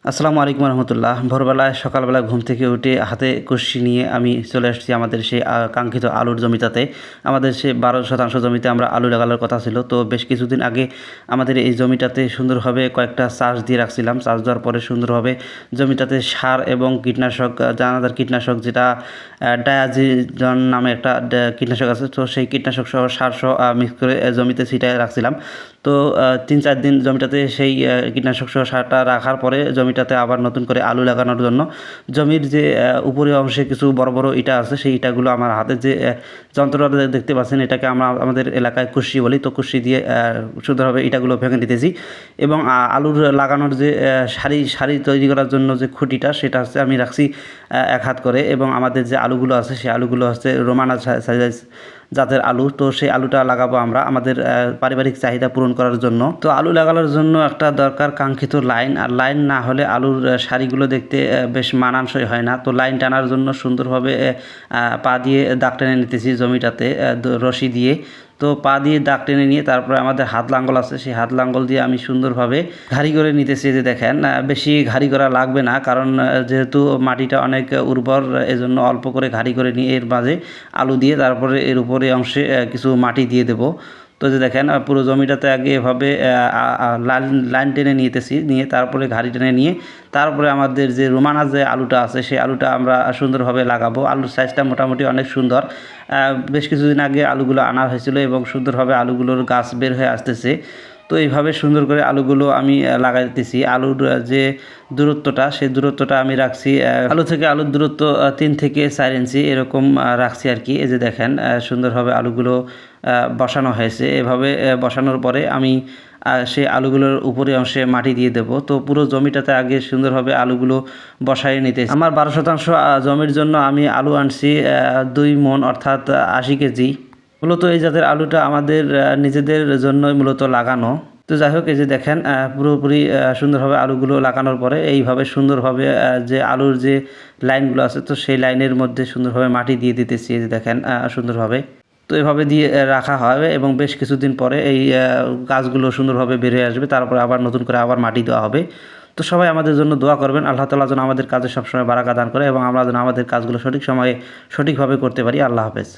আসসালামু আলাইকুম রহমতুল্লাহ। ভোরবেলায় সকালবেলা ঘুম থেকে উঠে হাতে কষি নিয়ে আমি চলে আসছি আমাদের সেই কাঙ্ক্ষিত আলুর জমিটাতে। আমাদের সে 12 শতাংশ জমিতে আমরা আলু লাগানোর কথা ছিল। তো বেশ কিছুদিন আগে আমাদের এই জমিটাতে সুন্দরভাবে কয়েকটা চাষ দিয়ে রাখছিলাম। চাষ দেওয়ার পরে সুন্দরভাবে জমিটাতে সার এবং কীটনাশক, দানাদার কীটনাশক যেটা ডায়াজিজন নামে একটা কীটনাশক আছে, তো সেই কীটনাশক সহ সার সহ মিক্স করে জমিতে ছিটায় রাখছিলাম। তো 3-4 দিন জমিটাতে সেই কীটনাশক সহ সারটা রাখার পরে জমিটাতে আবার নতুন করে আলু লাগানোর জন্য জমির যে উপরের অংশে কিছু বড় বড় ইটা আছে, সেই ইটাগুলো আমার হাতে যে যন্ত্রটা দেখতে পাচ্ছেন, এটাকে আমরা আমাদের এলাকায় কুশি বলি। তো কুশি দিয়ে সুন্দরভাবে ইটাগুলো ভেঙে নিতেছি এবং আলুর লাগানোর যে সারি সারি তৈরি করার জন্য যে খুঁটিটা, সেটা হচ্ছে আমি রাখছি 1 হাত করে। এবং আমাদের যে আলুগুলো আছে, সেই আলুগুলো হচ্ছে রোমানা সাইজ জাতের আলু। তো সেই আলুটা লাগাবো আমরা আমাদের পারিবারিক চাহিদা পূরণ করার জন্য। তো আলু লাগানোর জন্য একটা দরকার কাঙ্ক্ষিত লাইন, আর লাইন না হলে আলুর সারিগুলো দেখতে বেশ মানানসই হয় না। তো লাইন টানার জন্য সুন্দরভাবে পা দিয়ে দাগ টেনে নিতেছি জমিটাতে রশি দিয়ে। তো পা দিয়ে দাগ টেনে নিয়ে তারপরে আমাদের হাত লাঙ্গল আছে, সেই হাত লাঙ্গল দিয়ে আমি সুন্দরভাবে ঘাড়ি করে নিতেছি। যে দেখেন, বেশি ঘাড়ি করা লাগবে না, কারণ যেহেতু মাটিটা অনেক উর্বর, এজন্য অল্প করে ঘাড়ি করে নিয়ে এর মাঝে আলু দিয়ে তারপরে এর উপরে অংশে কিছু মাটি দিয়ে দেব। তো যে দেখেন, পুরো জমিটাতে আগে এভাবে লাইন টেনে নিয়ে তারপরে ঘাড়ি টেনে নিয়ে তারপরে আমাদের যে রোমানা যে আলুটা আছে, সেই আলুটা আমরা সুন্দরভাবে লাগাবো। আলুর সাইজটা মোটামুটি অনেক সুন্দর। বেশ কিছুদিন আগে আলুগুলো আনা হয়েছিল এবং সুন্দরভাবে আলুগুলোর গাছ বের হয়ে আসতেছে। তো এইভাবে সুন্দর করে আলুগুলো আমি লাগাই দিতেছি। আলুর যে দূরত্বটা, সেই দূরত্বটা আমি রাখছি, আলু থেকে আলুর দূরত্ব 3 থেকে 4 ইঞ্চি এরকম রাখছি আর কি। এই যে দেখেন, সুন্দরভাবে আলুগুলো বসানো হয়েছে। এভাবে বসানোর পরে আমি সেই আলুগুলোর উপরে অংশে মাটি দিয়ে দেব। তো পুরো জমিটাতে আগে সুন্দরভাবে আলুগুলো বসায় নিতে, আমার 12 শতাংশ জমির জন্য আমি আলু আনছি 2 মণ, অর্থাৎ 80 কেজি। মূলত এই জাতের আলুটা আমাদের নিজেদের জন্যই মূলত লাগানো। তো যাই হোক, এই যে দেখেন, পুরোপুরি সুন্দরভাবে আলুগুলো লাগানোর পরে এইভাবে সুন্দরভাবে যে আলুর যে লাইনগুলো আছে, তো সেই লাইনের মধ্যে সুন্দরভাবে মাটি দিয়ে দিতেছি। এই যে দেখেন, সুন্দরভাবে তো এভাবে দিয়ে রাখা হবে এবং বেশ কিছুদিন পরে এই গাছগুলো সুন্দরভাবে বের হয়ে আসবে। তারপরে আবার নতুন করে আবার মাটি দেওয়া হবে। তো সবাই আমাদের জন্য দোয়া করবেন, আল্লাহ তাআলা যেন আমাদের কাজে সবসময় বারাকা দান করে এবং আমরা যেন আমাদের কাজগুলো সঠিক সময়ে সঠিকভাবে করতে পারি। আল্লাহ হাফেজ।